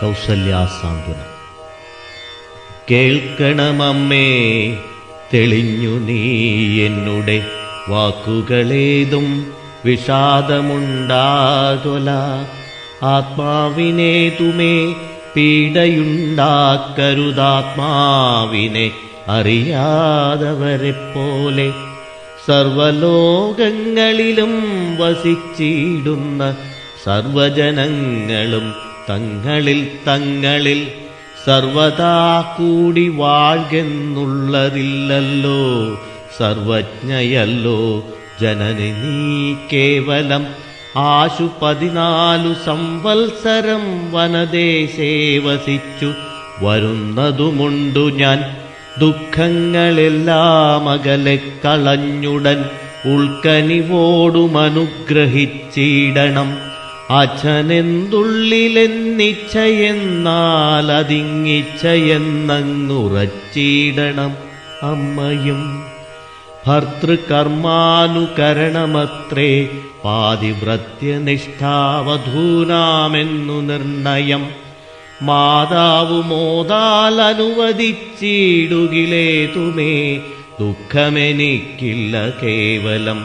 കൗസല്യാസാന്ത്വനം. കേൾക്കണമമ്മേ, തെളിഞ്ഞു നീ എന്നുടെ വാക്കുകളേതും വിഷാദമുണ്ടാകൊല. ആത്മാവിനേതുമേ പീഡയുണ്ടാക്കരുതാത്മാവിനെ അറിയാതവരെപ്പോലെ. സർവലോകങ്ങളിലും വസിച്ചിടുന്ന സർവജനങ്ങളും തങ്ങളിൽ തങ്ങളിൽ സർവദാ കൂടി വാഴ്കെന്നുള്ളതില്ലല്ലോ. സർവജ്ഞയല്ലോ ജനനി നീ കേവലം. ആശു 14 സംവത്സരം വനദേശേ വസിച്ചു വരുന്നതുമുണ്ടു ഞാൻ. ദുഃഖങ്ങളെല്ലാം അകലെ കളഞ്ഞുടൻ ഉൾക്കനിവോടുമനുഗ്രഹിച്ചിടണം. അച്ഛനെന്തുള്ളിലെന്നിച്ഛയെന്നാൽ അതിങ്ങിച്ഛയെന്നങ്ങുറച്ചിടണം. അമ്മയും ഭർത്തൃകർമാനുകരണമത്രേ പാതിവ്രത്യനിഷ്ഠാവധൂനാമെന്നു നിർണയം. മാതാവു മോദാൽ അനുവദിച്ചിടുകിലേതുമേ ദുഃഖമെനിക്കില്ല കേവലം.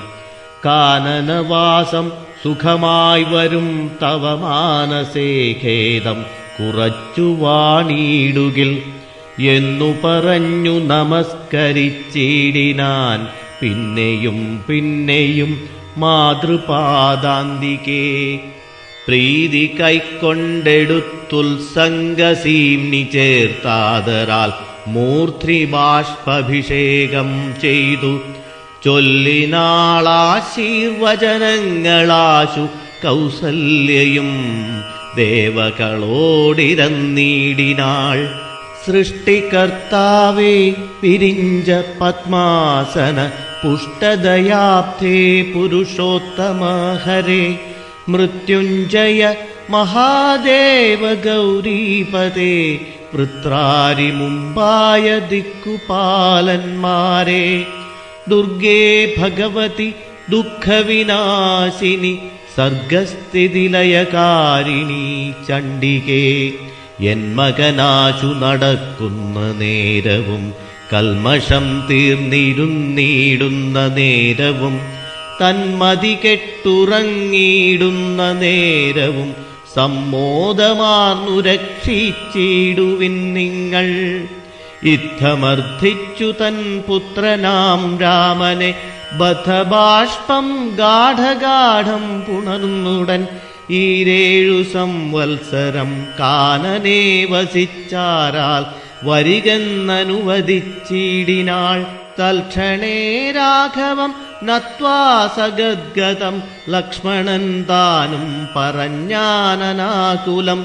കാനനവാസം സുഖമായി വരും തവ മാനസേ ഖേദം കുറച്ചു വാണിടുകിൽ എന്നു പറഞ്ഞു നമസ്കരിച്ചിടിനാൻ. പിന്നെയും പിന്നെയും മാതൃപാദാന്തികേ പ്രീതി കൈക്കൊണ്ടെടുത്തുത്സംഗസീംനി ചേർത്താദരാൽ മൂർധ്നിബാഷ്പഭിഷേകം ചെയ്തു ചൊല്ലിനാളാശീർവചനങ്ങളാശു കൗസല്യയും ദേവകളോടിരന്നീടിനാൾ. സൃഷ്ടികർത്താവേ വിരിഞ്ച പത്മാസന പുഷ്ടദയാബ്ധേ പുരുഷോത്തമ ഹരേ. മൃത്യുഞ്ജയ മഹാദേവ ഗൗരീപദേ വൃത്രാരി മുമ്പായ ദിക്കുപാലന്മാരെ. ദുർഗേ ഭഗവതി ദുഃഖവിനാശിനി സർഗസ്ഥിതിലയകാരിണി ചണ്ഡികേ. എൻ മകനാശു നടക്കുന്ന നേരവും കൽമഷം തീർന്നിരുന്നിടുന്ന നേരവും തന്മതി കെട്ടുറങ്ങിയിടുന്ന നേരവും സമ്മോദമാർന്നു രക്ഷിച്ചിടുവിൻ നിങ്ങൾ. യുദ്ധമർദ്ധിച്ചു തൻ പുത്രനാം രാമനെ ബദ്ധബാഷ്പം ഗാഠഗാഠം പുണർന്നുടൻ 7 സംവത്സരം കാനനെ വസിച്ചാരാൽ വരികെന്നനുവദിച്ചിടിനാൾ. തൽക്ഷണേ രാഘവം നത്വാ സഗദ്ഗതം ലക്ഷ്മണൻ താനും പറഞ്ഞാനനാകുലം.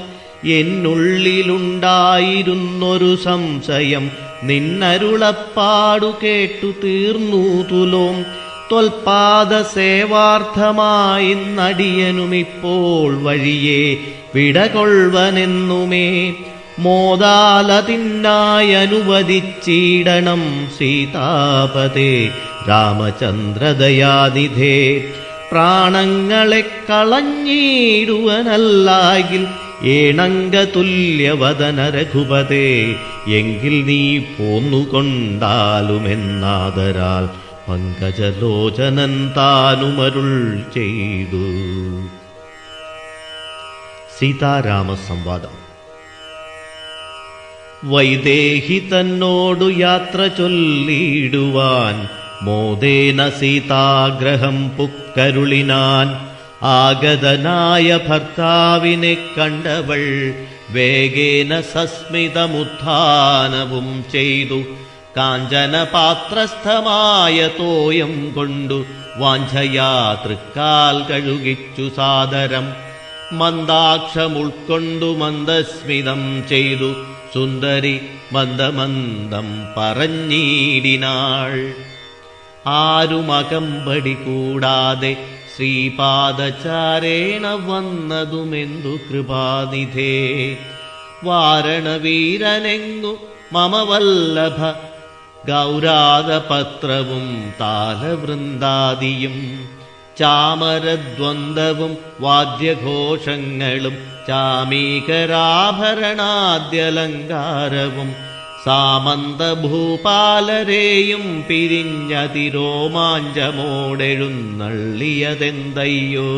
എന്നുള്ളിലുണ്ടായിരുന്നൊരു സംശയം നിന്നരുളപ്പാടു കേട്ടു തീർന്നു തുലോം. ത്വൽപാദസേവാർത്ഥമായി നടിയനുമിപ്പോൾ വഴിയെ വിടകൊള്ളുവനെന്നുമേ. മോദാലതിനായി അനുവദിച്ചിടണം സീതാപതേ രാമചന്ദ്രദയാനിധേ. പ്രാണങ്ങളെ കളഞ്ഞിടുവനല്ലാകിൽ ഏണംഗതുല്യവദന രഘുപതേ. എങ്കിൽ നീ പോന്നുകൊണ്ടാലുമെന്നാദരാൽ പങ്കജലോചനൻ താനുമരുൾ ചെയ്തു. സീതാരാമ സംവാദം. വൈദേഹി തന്നോടു യാത്ര ചൊല്ലിടുവാൻ മോദേന സീതാഗ്രഹം പുക്കരുളിനാൻ. ആഗതനായ ഭർത്താവിനെ കണ്ടവൾ വേഗേന സസ്മിതമുത്ഥാനവും ചെയ്തു. കാഞ്ചനപാത്രസ്ഥമായ തോയം കൊണ്ടു വാഞ്ചയാ തൃക്കാൽ കഴുകിച്ചു സാദരം. മന്ദാക്ഷമുൾക്കൊണ്ടു മന്ദസ്മിതം ചെയ്തു സുന്ദരി മന്ദമന്ദം പറഞ്ഞിടിനാൾ. ആരുമകമ്പടി കൂടാതെ ശ്രീപാദചാരേണ വന്നതുമെന്തു കൃപാനിധേ. വാരണവീരനെങ്ങു മമ വല്ലഭ ഗൗരാദപത്രവും താലവൃന്ദാദിയും ചാമരദ്വന്ദ്വവും വാദ്യഘോഷങ്ങളും ചാമീകരാഭരണാദ്യലങ്കാരവും സാമന്തഭൂപാലരെയും പിരിഞ്ഞതിരോമാഞ്ചമോടെഴുന്നള്ളിയതെന്തയ്യോ.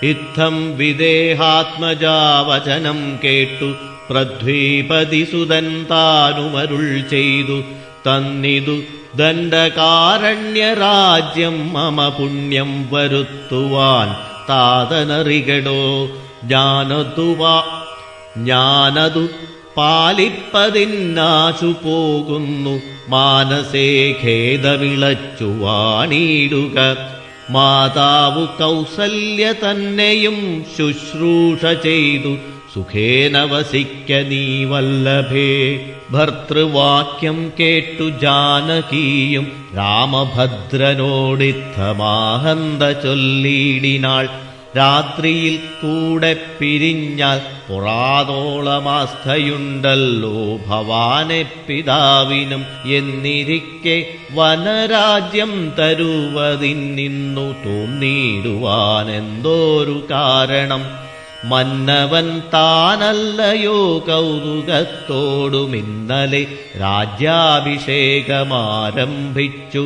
ഇത്തം വിദേഹാത്മജാവചനം കേട്ടു പൃഥ്വീപതിസുതൻ താനുമരുൾ ചെയ്തു, തന്നിതു ദണ്ഡകാരണ്യരാജ്യം മമ പുണ്യം വരുത്തുവാൻ താതനറികടോ. ഞാനതു പാലിപ്പതിന്നാശു പോകുന്നു, മാനസേ ഖേദവിളച്ചുവാണിടുക. മാതാവു കൗസല്യ തന്നെയും ശുശ്രൂഷ ചെയ്തു സുഖേന വസിക്ക നീ വല്ലഭേ. ഭർതൃവാക്യം കേട്ടു ജാനകിയും രാമഭദ്രനോടിത്തമാഹന്ത ചൊല്ലിയിടിനാൾ. രാത്രിയിൽ കൂടെ പിരിഞ്ഞാൽ പുറാതോളമാസ്ഥയുണ്ടല്ലോ ഭവാനെ പിതാവിനും. എന്നിരിക്കെ വനരാജ്യം തരുവതിന്നു തോന്നിയിടുവാനെന്തോരു കാരണം. മന്നവൻ താനല്ലയോ കൗതുകത്തോടുമിന്നലെ രാജ്യാഭിഷേകമാരംഭിച്ചു.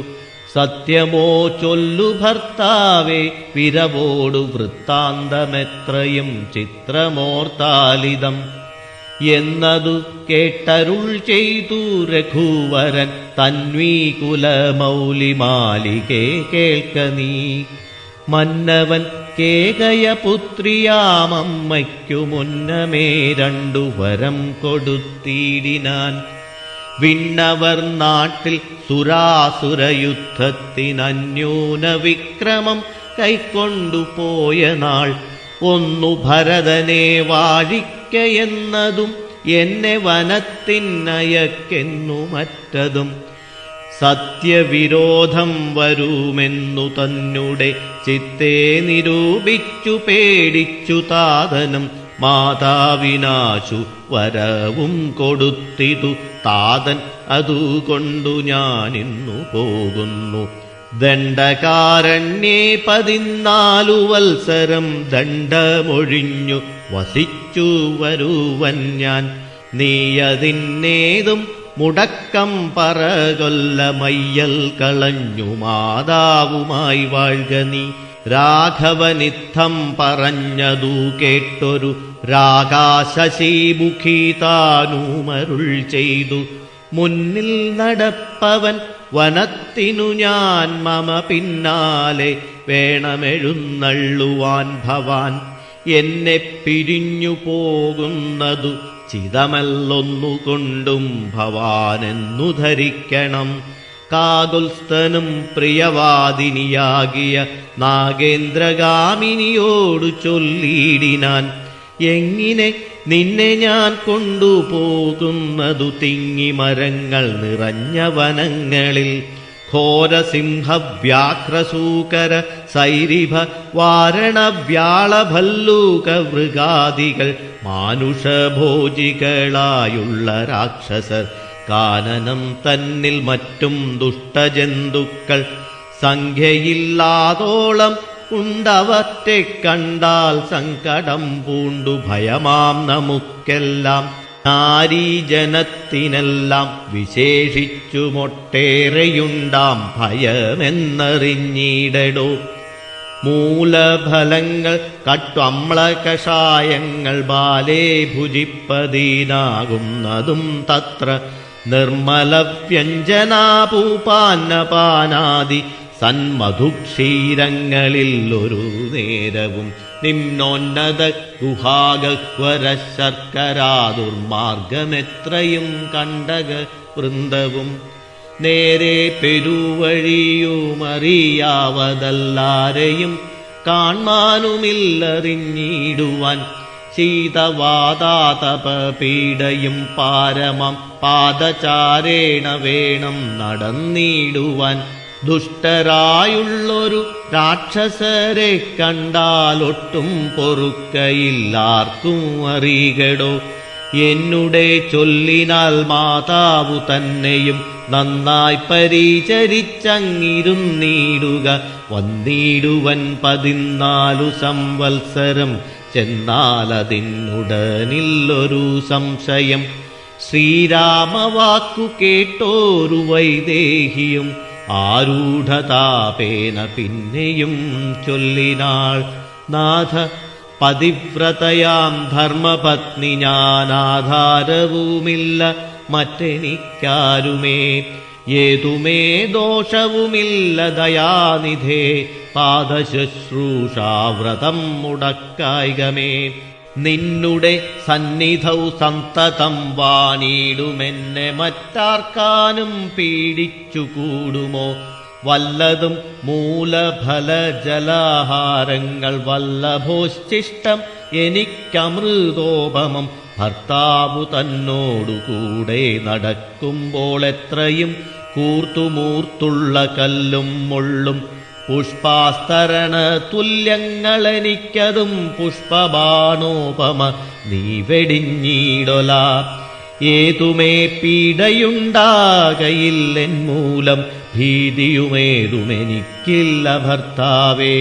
സത്യമോ ചൊല്ലു ഭർത്താവേ, വിരവോടു വൃത്താന്തമെത്രയും ചിത്രമോർത്താലിതം എന്നതു കേട്ടരുൾ ചെയ്തു രഘുവരൻ. തന്വീകുലമൗലിമാലികേ കേൾക്ക നീ. മന്നവൻ കേകയപുത്രിയാമമ്മയ്ക്കു മുന്നമേ രണ്ടു വരം കൊടുത്തിടിനാൻ. വിണ്ണവർ നാട്ടിൽ സുരാസുരയുദ്ധത്തിനന്യൂന വിക്രമം കൈക്കൊണ്ടുപോയ നാൾ. ഒന്നു ഭരതനെ വാഴിക്കയെന്നതും എന്നെ വനത്തിനയക്കെന്നു മറ്റതും. സത്യവിരോധം വരുമെന്നു തന്നെ ചിത്തേ നിരൂപിച്ചു പേടിച്ചു താതനും. മാതാവിനാശു വരവും കൊടുത്തിതു താതൻ, അതുകൊണ്ടു ഞാനിന്നു പോകുന്നു. ദണ്ഡകാരണ്യേ 14 വത്സരം ദണ്ഡമൊഴിഞ്ഞു വസിച്ചു വരുവൻ ഞാൻ. നീയതിന്നേതും മുടക്കം പറകൊല്ല മയ്യൽ കളഞ്ഞു മാതാവുമായി വാഴ്ക നീ. രാഘവനിത്തം പറഞ്ഞതു കേട്ടൊരു രാഗാശശീമുഖി താനുമരുൾ ചെയ്തു, മുന്നിൽ നടപ്പവൻ വനത്തിനു ഞാൻ മമ പിന്നാലെ വേണമെഴുന്നള്ളുവാൻ ഭവാൻ. എന്നെ പിരിഞ്ഞു പോകുന്നതു ചിതമല്ലൊന്നുകൊണ്ടും ഭവാനെന്നു ധരിക്കണം. കാകുൽസ്ഥനും പ്രിയവാദിനിയാകിയ നാഗേന്ദ്രഗാമിനിയോടു ചൊല്ലിയിടിനാൻ, എങ്ങിനെ നിന്നെ ഞാൻ കൊണ്ടുപോകുന്നതു തിങ്ങിമരങ്ങൾ നിറഞ്ഞ വനങ്ങളിൽ. ഘോരസിംഹവ്യാഘ്രസൂകര സൈരിഭ വാരണവ്യാളഭല്ലൂക മൃഗാദികൾ മാനുഷഭോജികളായുള്ള രാക്ഷസർ. കാനനം തന്നിൽ മറ്റും ദുഷ്ടജന്തുക്കൾ സംഖ്യയില്ലാതോളം ഉണ്ടവറ്റെ കണ്ടാൽ സങ്കടം പൂണ്ടു ഭയമാം നമുക്കെല്ലാം. നാരീജനത്തിനെല്ലാം വിശേഷിച്ചുമൊട്ടേറെയുണ്ടാം ഭയമെന്നറിഞ്ഞിടടോ. മൂലഫലങ്ങൾ കട്ടമ്ലകഷായങ്ങൾ ബാലേ ഭുജിപ്പതീനാകുന്നതും തത്ര. നിർമ്മലവ്യഞ്ജനാപൂപാന്നപാനാദി സന്മധുക്ഷീരങ്ങളിൽ ഒരു നേരവും. നിമ്നോന്നത ഗുഹാഗഹ്വര ശർക്കരാദുർമാർഗമെത്രയും കണ്ടക വൃന്ദവും. നേരെ പെരുവഴിയുമറിയാവതല്ലാരെയും കാൺമാനുമില്ലറിഞ്ഞിടുവാൻ. ശീതവാതാതപപീഡയും പാരമം പാദചാരേണ വേണം നടന്നിടുവാൻ. ദുഷ്ടരായുള്ളൊരു രാക്ഷസരെ കണ്ടാലൊട്ടും പൊറുക്കയില്ലാർക്കും അറികടോ. എന്നുടെ ചൊല്ലിനാൽ മാതാവു തന്നെയും നന്നായി പരിചരിച്ചങ്ങിരുന്നീടുക. വന്നിടുവൻ 14 സംവത്സരം ചെന്നാലതിനുടനില്ലൊരു സംശയം. ശ്രീരാമവാക്കു കേട്ടോരു വൈദേഹിയും ആരൂഢതാപേന പിന്നെയും ചൊല്ലിനാൾ. നാഥ, പതിവ്രതയാം ധർമ്മപത്നി ഞാനാധാരവുമില്ല മറ്റെനിക്കാരുമേ. ഏതുമേ ദോഷവുമില്ല ദയാനിധേ, പാദശുശ്രൂഷാവ്രതം മുടക്കായികമേ. നിന്നുടെ സന്നിധൗ സന്തതം വാണിടുമെന്നെ മറ്റാർക്കാനും പീഡിച്ചുകൂടുമോ? വല്ലതും മൂലഫലജലാഹാരങ്ങൾ വല്ലഭോശ്ചിഷ്ടം എനിക്കമൃതോപമം. ഭർത്താവു തന്നോടുകൂടെ നടക്കുമ്പോൾ എത്രയും കൂർത്തുമൂർത്തുള്ള കല്ലും മുള്ളും പുഷ്പാസ്തരണ തുല്യങ്ങളെനിക്കതും പുഷ്പബാണോപമ നീ വെടിഞ്ഞീടൊല. ഏതുമേ പീഡയുണ്ടാകയില്ലെൻ മൂലം, ഭീതിയുമേതുമെനിക്കില്ല ഭർത്താവേ.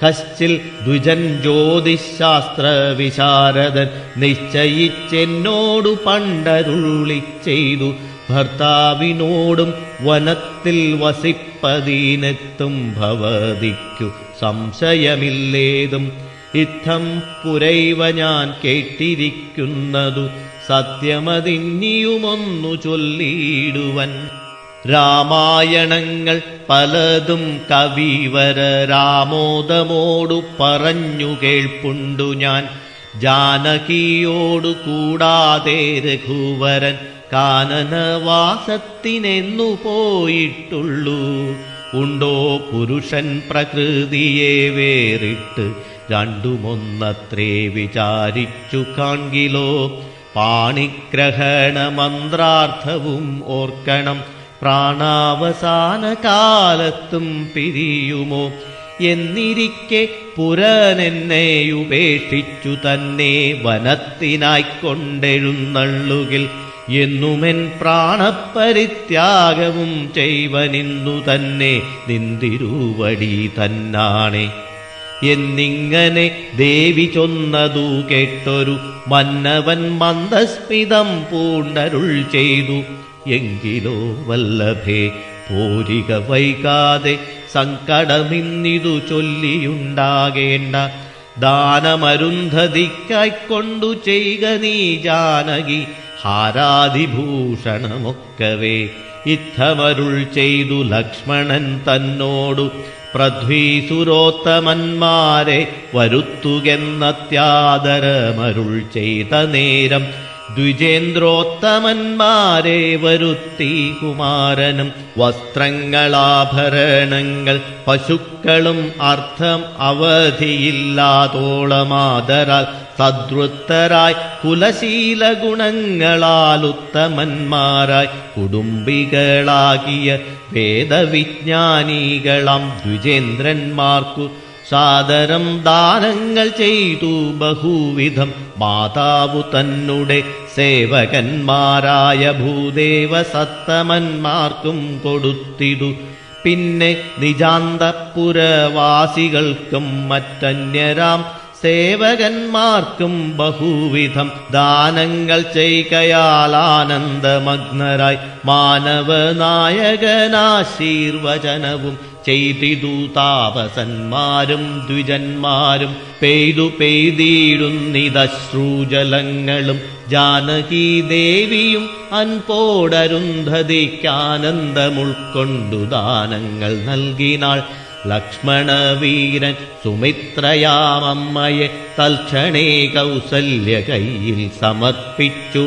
കശ്ചിൽ ദ്വിജൻ ജ്യോതിശാസ്ത്ര വിശാരദൻ നിശ്ചയിച്ചെന്നോടു പണ്ടരുളി ചെയ്തു. ഭർത്താവിനോടും വനത്തിൽ വസിപ്പതിനെത്തും ഭവതിക്കു സംശയമില്ലേതും. ഇത്തം പുരൈവ ഞാൻ കേട്ടിരിക്കുന്നതു സത്യമതിന്നിയുമൊന്നു ചൊല്ലിയിടുവൻ. രാമായണങ്ങൾ പലതും കവിവര രാമോദമോടു പറഞ്ഞു കേൾപ്പുണ്ടു ഞാൻ. ജാനകിയോടു കൂടാതെ രഘുവരൻ കാനനവാസത്തിനെന്നു പോയിട്ടുള്ളൂ. ഉണ്ടോ പുരുഷൻ പ്രകൃതിയെ വേറിട്ട് രണ്ടുമൊന്നത്രേ വിചാരിച്ചു കാൺകിലോ. പാണിഗ്രഹണ മന്ത്രാർത്ഥവും ഓർക്കണം, പ്രാണാവസാന കാലത്തും പിരിയുമോ. എന്നിരിക്കെ പുരനെന്നെയുപേക്ഷിച്ചു തന്നെ വനത്തിനായിക്കൊണ്ടെഴുന്നള്ളുകിൽ എന്നുമെൻ പ്രാണപരിത്യാഗവും ചെയ്വനിന്നു തന്നെ നിന്തിരുവടി തന്നാണെ. എന്നിങ്ങനെ ദേവി ചൊന്നതു കേട്ടൊരു മന്നവൻ മന്ദസ്മിതം പൂണ്ടരുൾ ചെയ്തു. എങ്കിലോ വല്ലഭേ, പോരിക വൈകാതെ സങ്കടമിന്നിതു ചൊല്ലിയുണ്ടാകേണ്ട. ദാനമരുന്ധതിക്കായിക്കൊണ്ടു ചെയ്ക നീ ജാനകി ഹാരാതിഭൂഷണമൊക്കവേ. ഇത്തമരുൾ ചെയ്തു ലക്ഷ്മണൻ തന്നോടു പൃഥ്വീസുരോത്തമന്മാരെ വരുത്തുകെന്നത്യാദരമരുൾ ചെയ്ത നേരം. ദ്വിജേന്ദ്രോത്തമന്മാരെ വരുത്തി കുമാരനും വസ്ത്രങ്ങളാഭരണങ്ങൾ പശുക്കളും അർത്ഥം അവധിയില്ലാതോളമാദരാൽ സദ്വൃത്തരായി കുലശീല ഗുണങ്ങളാൽ ഉത്തമന്മാരായി കുടുംബികളാകിയ വേദവിജ്ഞാനികളാം ദ്വിജേന്ദ്രന്മാർക്കു സാദരം ദാനങ്ങൾ ചെയ്തു ബഹുവിധം. മാതാവു തന്നുടെ സേവകന്മാരായ ഭൂദേവസത്തമന്മാർക്കും കൊടുത്തിതു. പിന്നെ നിജാന്തപുരവാസികൾക്കും മറ്റന്യരാം സേവകന്മാർക്കും ബഹുവിധം ദാനങ്ങൾ ചെയ്കയാൽ ആനന്ദമഗ്നരായി മാനവനായകനാശീർവചനവും ചെയ്തിതു. താപസന്മാരും ദ്വിജന്മാരും പെയ്തു പെയ്തിടുന്നിതശ്രൂജലങ്ങളും. ജാനകീ ദേവിയും അൻപോടരുന്ധതിക്കാനന്ദമുൾക്കൊണ്ടു ദാനങ്ങൾ നൽകിനാൾ. ലക്ഷ്മണവീരൻ സുമിത്രയാമമ്മയെ തൽക്ഷണേ കൗസല്യ കയ്യിൽ സമർപ്പിച്ചു.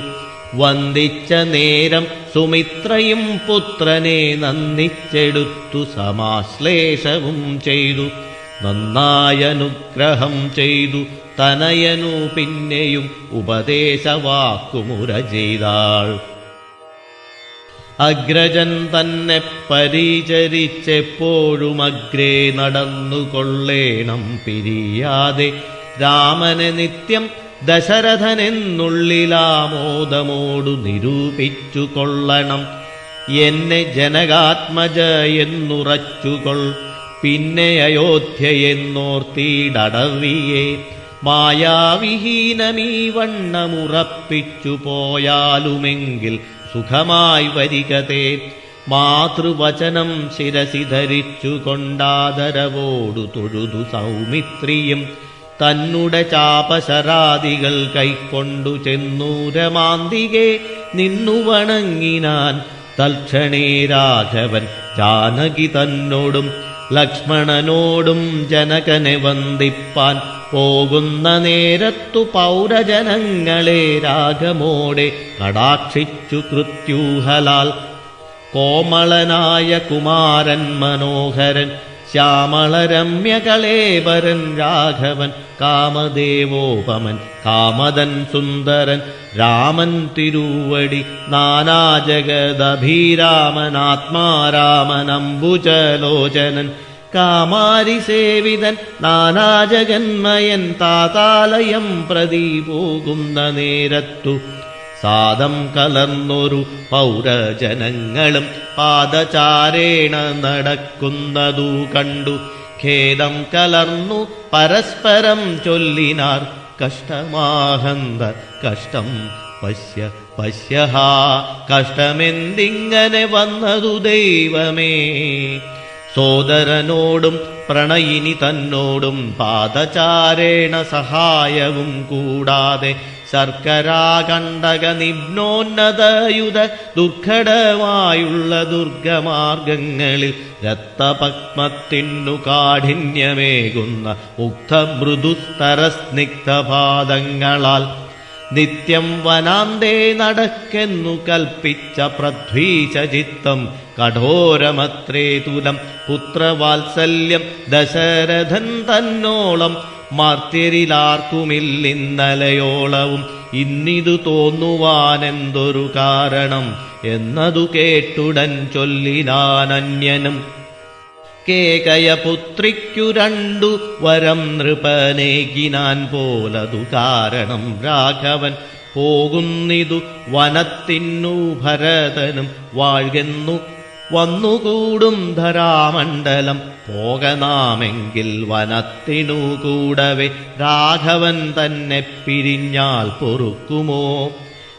വന്ദിച്ച നേരം സുമിത്രയും പുത്രനെ നന്ദിച്ചെടുത്തു സമാശ്ലേഷവും ചെയ്തു. നന്നായനുഗ്രഹം ചെയ്തു തനയനു പിന്നെയും ഉപദേശവാക്കുമുര ചെയ്താൾ. അഗ്രജൻ തന്നെ പരിചരിച്ചെപ്പോഴും അഗ്രേ നടന്നുകൊള്ളേണം പിരിയാതെ. രാമനെ നിത്യം ദശരഥനെന്നുള്ളിലാമോദമോടു നിരൂപിച്ചു കൊള്ളണം. എന്നെ ജനകാത്മജ എന്നുറച്ചുകൊൾ, പിന്നെ അയോധ്യയെന്നോർത്തിടവിയെ. മായാവിഹീനമീ വണ്ണമുറപ്പിച്ചു പോയാലുമെങ്കിൽ സുഖമായി വരികതേ. മാതൃവചനം ശിരസി ധരിച്ചു കൊണ്ടാദരവോടു തൊഴുതു സൗമിത്രിയും തന്നുടെ ചാപശരാദികൾ കൈക്കൊണ്ടു ചെന്നൂരമാന്തികെ നിന്നു വണങ്ങിനാൻ. തൽക്ഷണേ രാഘവൻ ജാനകി തന്നോടും ലക്ഷ്മണനോടും ജനകനെ വന്ദിപ്പാൻ പോകുന്ന നേരത്തു പൗരജനങ്ങളെ രാഗമോടെ കടാക്ഷിച്ചു കൃത്യൂഹലാൽ. കോമളനായ കുമാരൻ മനോഹരൻ ശ്യാമളരമ്യകളേബരൻ രാഘവൻ, കാമദേവോപമൻ കാമദൻ സുന്ദരൻ രാമൻ തിരുവടി നാനാജഗദഭിരാമനാത്മാരാമനംബുജലോചനൻ കാമാരിസേവിതൻ നാനാജഗന്മയൻ താതാലയം പ്രതി പോകുന്ന നേരത്തു സാദം കലർന്നൊരു പൗരജനങ്ങളും പാദചാരേണ നടക്കുന്നതു കണ്ടു ഖേദം കലർന്നു പരസ്പരം ചൊല്ലിനാർ. കഷ്ടമാഹന്ത കഷ്ടം പശ്യ പശ്യഹാ, കഷ്ടമെന്തിങ്ങനെ വന്നതു ദൈവമേ. സോദരനോടും പ്രണയിനി തന്നോടും പാദചാരേണ സഹായവും കൂടാതെ ശർക്കരാകണ്ടക നിമ്നോന്നതയുധ ദുർഘടമായുള്ള ദുർഗമാർഗങ്ങളിൽ രക്തപത്മത്തിനു കാഠിന്യമേകുന്ന ഉക്തമൃദുസ്തരസ്നിഗ്ധപാദങ്ങളാൽ നിത്യം വനാന്തേ നടക്കെന്നു കൽപ്പിച്ച പൃഥ്വീശചിത്തം കഠോരമത്രേ തുലം. പുത്രവാത്സല്യം ദശരഥൻ തന്നോളം മാർത്യരിലാർക്കുമില്ലിന്നലയോളവും. ഇന്നിതു തോന്നുവാനെന്തൊരു കാരണം എന്നതു കേട്ടുടൻ ചൊല്ലിനാനന്യനും. കേകയപുത്രിക്കു രണ്ടു വരം നൃപനേകിനാൻ പോലതു കാരണം രാഘവൻ. പോകുന്നിതു വനത്തിനു ഭരതനും വാഴ്കെന്നു വന്നുകൂടും ധരാമണ്ഡലം. പോകനാമെങ്കിൽ വനത്തിനു കൂടവേ രാഘവൻ തന്നെ പിരിഞ്ഞാൽ പൊറുക്കുമോ?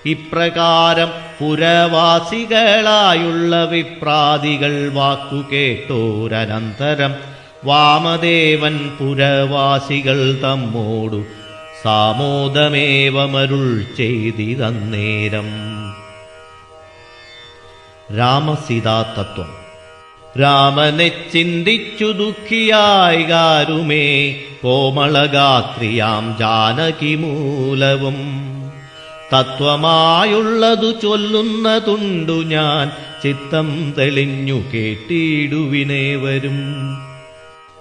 ഇപ്രകാരം പുരവാസികളായുള്ള വിപ്രാദികൾ വാക്കു കേട്ടോരനന്തരം വാമദേവൻ പുരവാസികൾ തമ്മോടു സാമോദമേവമരുൾ ചെയ്തിതന്നേരം. രാമസീതാതത്വം. രാമനെ ചിന്തിച്ചു ദുഃഖിയായി കാരുമേ കോമളഗാത്രിയാം ജാനകി മൂലവും. തത്വമായുള്ളതു ചൊല്ലുന്നതുണ്ടു ഞാൻ, ചിത്തം തെളിഞ്ഞു കേട്ടിടുവിനേവരും.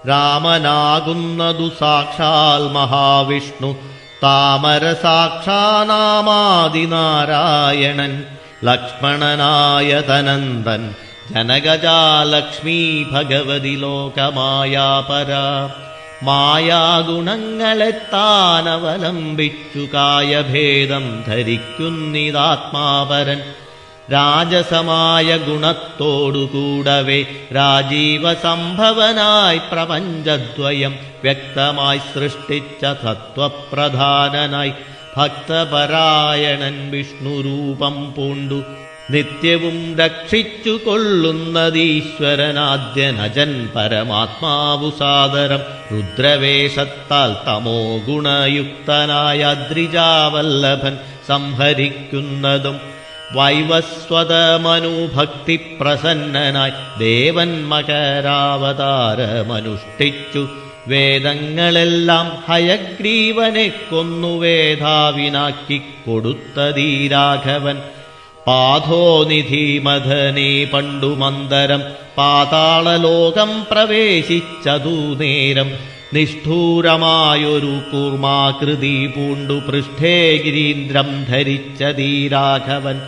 രാമനാകുന്നതു സാക്ഷാൽ മഹാവിഷ്ണു, താമര സാക്ഷാനാമാദിനാരായണൻ. ലക്ഷ്മണനായ തനന്ദൻ ജനകജാലക്ഷ്മീ ഭഗവതി ലോകമായാപര. മായാഗുണങ്ങളെ താനവലംബിച്ചു കായഭേദം ധരിക്കുന്നിതാത്മാപരൻ. രാജസമായ ഗുണത്തോടുകൂടവേ രാജീവസംഭവനായി പ്രപഞ്ചദ്വയം വ്യക്തമായി സൃഷ്ടിച്ച തത്വപ്രധാനനായി ഭക്തപരായണൻ വിഷ്ണുരൂപം പൂണ്ടു നിത്യവും രക്ഷിച്ചു കൊള്ളുന്നതീശ്വരനാദ്യനജൻ പരമാത്മാവു സാദരം. രുദ്രവേഷത്താൽ തമോ ഗുണയുക്തനായ ദ്രിജാവല്ലഭൻ സംഹരിക്കുന്നതും വൈവസ്വതമനുഭക്തി പ്രസന്നനായി ദേവൻ മകരാവതാരമനുഷ്ഠിച്ചു. വേദങ്ങളെല്ലാം ഹയഗ്രീവനെ കൊന്നു വേധാവിനാക്കി കൊടുത്തതീ രാഘവൻ. പാഥോനിധി മഥനെ പണ്ടു മന്ദരം പാതാളലോകം പ്രവേശിച്ചതു നേരം. നിഷ്ഠൂരമായൊരു കൂർമാകൃതി പൂണ്ടു പൃഷ്ഠേ ഗിരീന്ദ്രം ധരിച്ചതീ രാഘവൻ.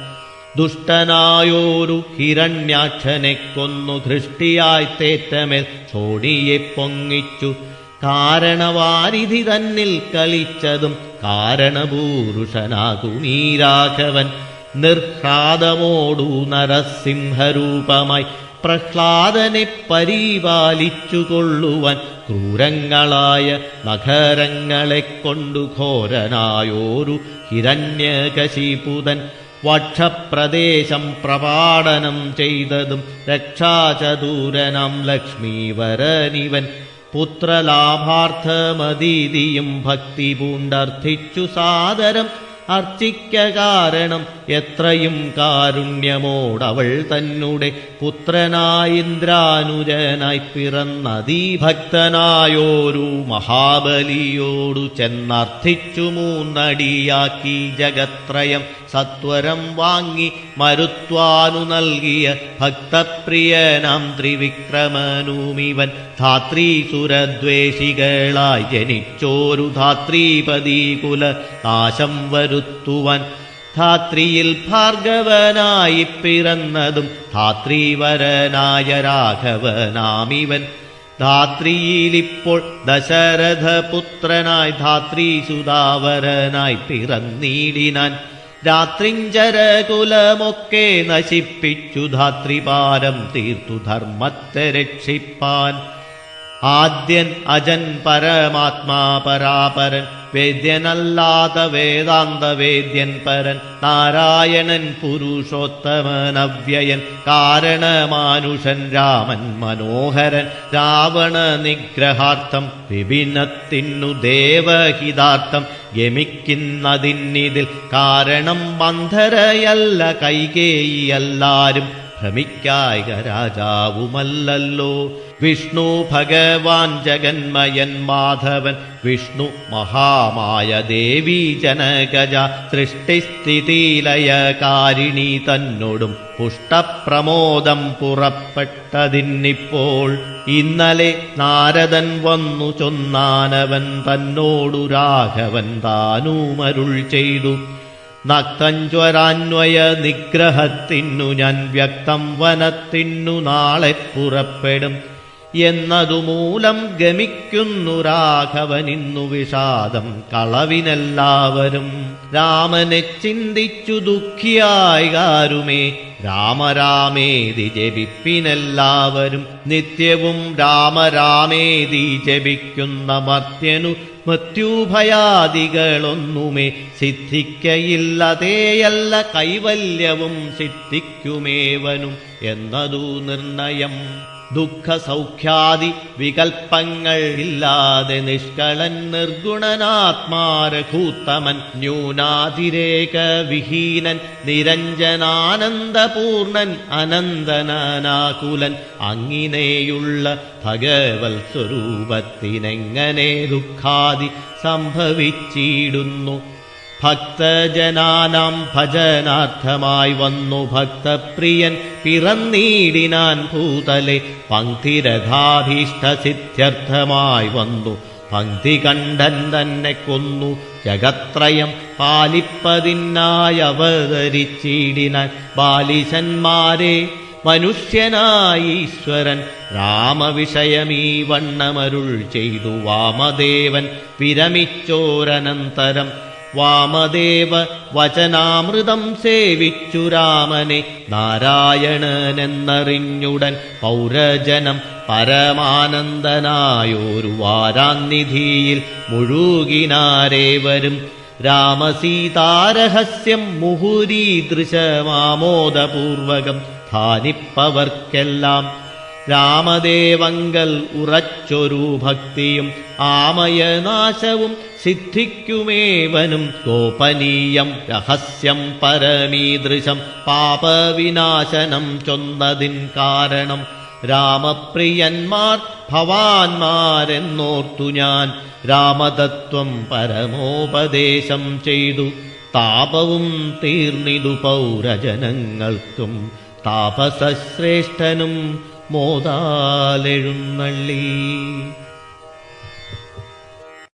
ദുഷ്ടനായോരു ഹിരണ്യാക്ഷനെ കൊന്നു ധൃഷ്ടിയായി തേറ്റമേൽ ക്ഷോണിയെ പൊങ്ങിച്ചു. കാരണവാരിധി തന്നിൽ കളിച്ചതും കാരണപൂരുഷനാകുമീ രാഘവൻ. നിർഹ്ലാദമോടു നരസിംഹരൂപമായി പ്രഹ്ലാദനെ പരിപാലിച്ചുകൊള്ളുവാൻ ക്രൂരങ്ങളായ നഖരങ്ങളെ കൊണ്ടു ഘോരനായോരു ഹിരണ്യകശിപുതൻ വക്ഷപ്രദേശം പ്രപാടനം ചെയ്തതും രക്ഷാചതൂരനാം ലക്ഷ്മീവരനിവൻ. പുത്രലാഭാർത്ഥമദീതിയും ഭക്തി പൂണ്ടർത്ഥിച്ചു സാദരം അർച്ചിക്ക കാരണം എത്രയും കാരുണ്യമോടവൾ തന്നെ പുത്രനായിന്ദ്രാനുജനായി പിറന്നതീഭക്തനായോരു മഹാബലിയോടു ചെന്നർത്ഥിച്ചു മൂന്നടിയാക്കി ജഗത്രയം സത്വരം വാങ്ങി മരുത്വാനു നൽകിയ ഭക്തപ്രിയനാം ത്രിവിക്രമനുമിവൻ. ധാത്രീസുരദ്വേഷികളായി ജനിച്ചോരു ധാത്രീപതികുല നാശം വരുത്തുവാൻ ധാത്രിയിൽ ഭാർഗവനായി പിറന്നതും ധാത്രീവരനായ രാഘവനാമിവൻ. ധാത്രിയിലിപ്പോൾ ദശരഥപുത്രനായി ധാത്രീസുതാവരനായി പിറന്നീടിനാൻ. രാത്രിഞ്ചരകുലമൊക്കെ നശിപ്പിച്ചു ധാത്രിപാരം തീർത്തു ധർമ്മത്തെ രക്ഷിപ്പാൻ. ആദ്യൻ അജൻ പരമാത്മാ പരാപരൻ വേദ്യനല്ലാത്ത വേദാന്ത വേദ്യൻ പരൻ നാരായണൻ പുരുഷോത്തമൻ അവ്യയൻ കാരണമാനുഷൻ രാമൻ മനോഹരൻ. രാവണ നിഗ്രഹാർത്ഥം വിപിനത്തിനു ദേവഹിതാർത്ഥം ഗമിക്കുന്നതിന്നിതിൽ കാരണം മന്ധരയല്ല കൈകേയിയല്ലാരും ഭ്രമിക്കായിക രാജാവുമല്ലല്ലോ. വിഷ്ണു ഭഗവാൻ ജഗന്മയൻ മാധവൻ വിഷ്ണു മഹാമായ ദേവി ജനകജ സൃഷ്ടിസ്ഥിതിലയകാരിണി തന്നോടും പുഷ്ടപ്രമോദം പുറപ്പെട്ടതിന്നിപ്പോൾ. ഇന്നലെ നാരദൻ വന്നു ചൊന്നാനവൻ തന്നോടു രാഘവൻ താനുമരുൾ ചെയ്തു. നക്തഞ്ജ്വരാന്വയ നിഗ്രഹത്തിനു ഞാൻ വ്യക്തം വനത്തിനു നാളെ പുറപ്പെടും എന്നതുമൂലം ഗമിക്കുന്നു രാഘവനിന്നു വിഷാദം കളവിനെല്ലാവരും. രാമനെ ചിന്തിച്ചു ദുഃഖിയായി കാരുമേ രാമരാമേതി ജപിപ്പിനെല്ലാവരും. നിത്യവും രാമരാമേതി ജപിക്കുന്ന മർത്യനു മൃത്യുഭയാദികളൊന്നുമേ സിദ്ധിക്കയില്ലതേയല്ല കൈവല്യവും സിദ്ധിക്കുമേവനും എന്നതു നിർണയം. ദുഃഖസൗഖ്യാദി വികൽപ്പങ്ങൾ ഇല്ലാതെ നിഷ്കളൻ നിർഗുണനാത്മാരഘൂത്തമൻ ന്യൂനാതിരേക വിഹീനൻ നിരഞ്ജനാനന്ദപൂർണൻ അനന്തനാകുലൻ. അങ്ങിനെയുള്ള ഭഗവത് സ്വരൂപത്തിനെങ്ങനെ ദുഃഖാദി സംഭവിച്ചിടുന്നു? ഭക്തജനാനാം ഭജനാർത്ഥമായി വന്നു ഭക്തപ്രിയൻ പിറന്നീടിനാൻ ഭൂതലെ. പങ്ക്തിരഥാഭീഷ്ടസിദ്ധ്യർത്ഥമായി വന്നു പങ്ക്തി കണ്ഠൻ തന്നെ കൊന്നു ജഗത്രയം പാലിപ്പതിനായി അവതരിച്ചിടിനാൻ. ബാലിശന്മാരെ മനുഷ്യനായി ഈശ്വരൻ രാമവിഷയമീ വണ്ണമരുൾ ചെയ്തു. വാമദേവൻ വിരമിച്ചോരനന്തരം വാമദേവ വചനാമൃതം സേവിച്ചു രാമനെ നാരായണനെന്നറിഞ്ഞുടൻ പൗരജനം പരമാനന്ദനായോരു വാരാന്നിധിയിൽ മുഴുകിനാരേവരും. രാമസീതാരഹസ്യം മുഹുരീദൃശമാമോദപൂർവകം ധാനിപ്പവർക്കെല്ലാം. രാമദേവങ്കൽ ഉറച്ചൊരു ഭക്തിയും ആമയനാശവും സിദ്ധിക്കുമേവനും. ഗോപനീയം രഹസ്യം പരമീദൃശം പാപവിനാശനം ചൊന്നതിൻ കാരണം രാമപ്രിയന്മാർ ഭവാന്മാരെന്നോർത്തു ഞാൻ രാമതത്വം പരമോപദേശം ചെയ്തു. താപവും തീർന്നിതു പൗരജനങ്ങൾക്കും താപസശ്രേഷ്ഠനും മോദാലെഴുന്നള്ളി.